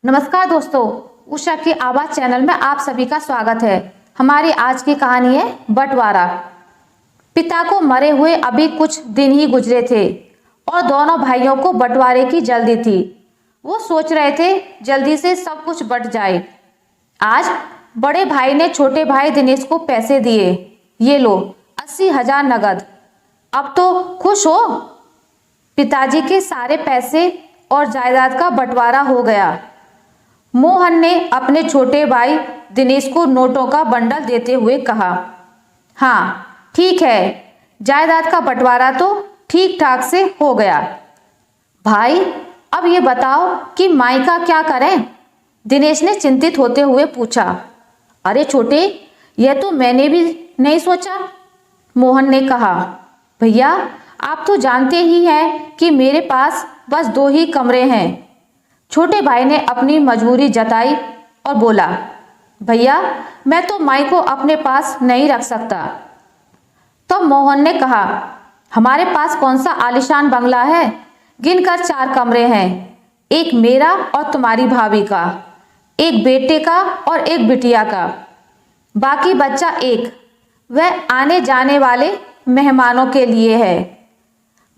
नमस्कार दोस्तों, उषा की आवाज चैनल में आप सभी का स्वागत है। हमारी आज की कहानी है बंटवारा। पिता को मरे हुए अभी कुछ दिन ही गुजरे थे और दोनों भाइयों को बंटवारे की जल्दी थी। वो सोच रहे थे जल्दी से सब कुछ बंट जाए। आज बड़े भाई ने छोटे भाई दिनेश को पैसे दिए। ये लो 80,000 नगद। अब तो खुश हो? पिताजी के सारे पैसे और जायदाद का बंटवारा हो गया। मोहन ने अपने छोटे भाई दिनेश को नोटों का बंडल देते हुए कहा, हाँ ठीक है, जायदाद का बंटवारा तो ठीक ठाक से हो गया। भाई अब ये बताओ कि माई का क्या करें? दिनेश ने चिंतित होते हुए पूछा। अरे छोटे, यह तो मैंने भी नहीं सोचा, मोहन ने कहा। भैया आप तो जानते ही हैं कि मेरे पास बस 2 ही कमरे हैं। छोटे भाई ने अपनी मजबूरी जताई और बोला, भैया मैं तो माई को अपने पास नहीं रख सकता। तो मोहन ने कहा, हमारे पास कौन सा आलीशान बंगला है? गिनकर 4 कमरे हैं, एक मेरा और तुम्हारी भाभी का, एक बेटे का और एक बिटिया का, बाकी बच्चा एक, वह आने जाने वाले मेहमानों के लिए है।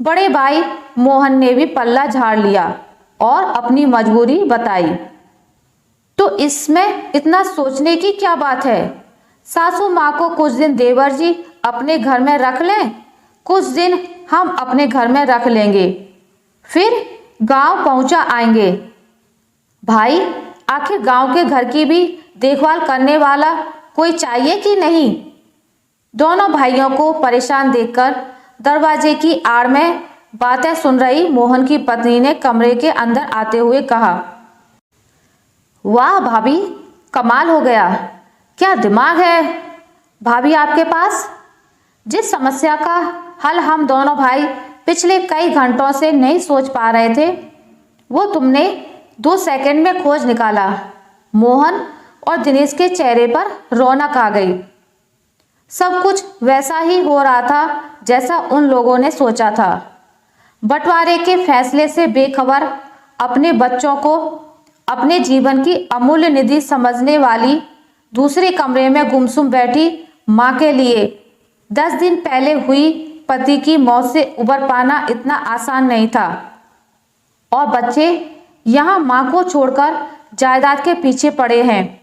बड़े भाई मोहन ने भी पल्ला झाड़ लिया और अपनी मजबूरी बताई। तो इसमें इतना सोचने की क्या बात है? सासू माँ को कुछ दिन देवर जी अपने घर में रख लें, कुछ दिन हम अपने घर में रख लेंगे, फिर गांव पहुंचा आएंगे। भाई आखिर गांव के घर की भी देखभाल करने वाला कोई चाहिए कि नहीं? दोनों भाइयों को परेशान देखकर दरवाजे की आड़ में बातें सुन रही मोहन की पत्नी ने कमरे के अंदर आते हुए कहा, वाह भाभी, कमाल हो गया, क्या दिमाग है भाभी आपके पास। जिस समस्या का हल हम दोनों भाई पिछले कई घंटों से नहीं सोच पा रहे थे, वो तुमने 2 सेकंड में खोज निकाला। मोहन और दिनेश के चेहरे पर रौनक आ गई। सब कुछ वैसा ही हो रहा था जैसा उन लोगों ने सोचा था। बंटवारे के फैसले से बेखबर, अपने बच्चों को अपने जीवन की अमूल्य निधि समझने वाली दूसरे कमरे में गुमसुम बैठी माँ के लिए 10 दिन पहले हुई पति की मौत से उबर पाना इतना आसान नहीं था। और बच्चे यहाँ माँ को छोड़कर जायदाद के पीछे पड़े हैं।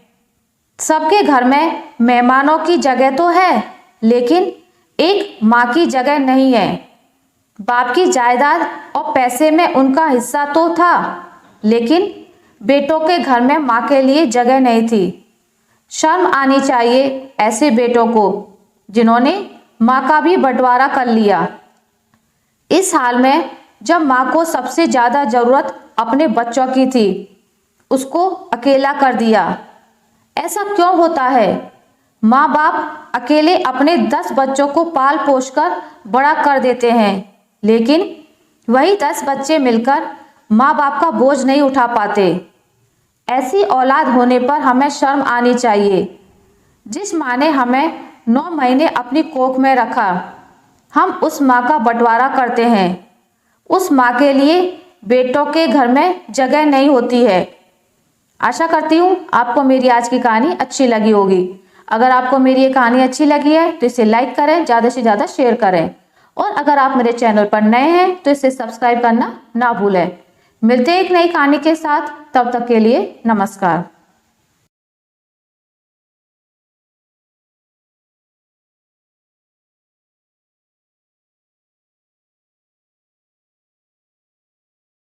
सबके घर में मेहमानों की जगह तो है, लेकिन एक माँ की जगह नहीं है। बाप की जायदाद और पैसे में उनका हिस्सा तो था, लेकिन बेटों के घर में माँ के लिए जगह नहीं थी। शर्म आनी चाहिए ऐसे बेटों को जिन्होंने माँ का भी बंटवारा कर लिया। इस हाल में जब माँ को सबसे ज्यादा जरूरत अपने बच्चों की थी, उसको अकेला कर दिया। ऐसा क्यों होता है? माँ बाप अकेले अपने 10 बच्चों को पाल पोस कर बड़ा कर देते हैं, लेकिन वही 10 बच्चे मिलकर माँ बाप का बोझ नहीं उठा पाते। ऐसी औलाद होने पर हमें शर्म आनी चाहिए। जिस माँ ने हमें 9 महीने अपनी कोख में रखा, हम उस माँ का बंटवारा करते हैं। उस माँ के लिए बेटों के घर में जगह नहीं होती है। आशा करती हूँ आपको मेरी आज की कहानी अच्छी लगी होगी। अगर आपको मेरी ये कहानी अच्छी लगी है तो इसे लाइक करें, ज़्यादा से ज़्यादा शेयर करें, और अगर आप मेरे चैनल पर नए हैं तो इसे सब्सक्राइब करना ना भूलें। मिलते हैं एक नई कहानी के साथ, तब तक के लिए नमस्कार।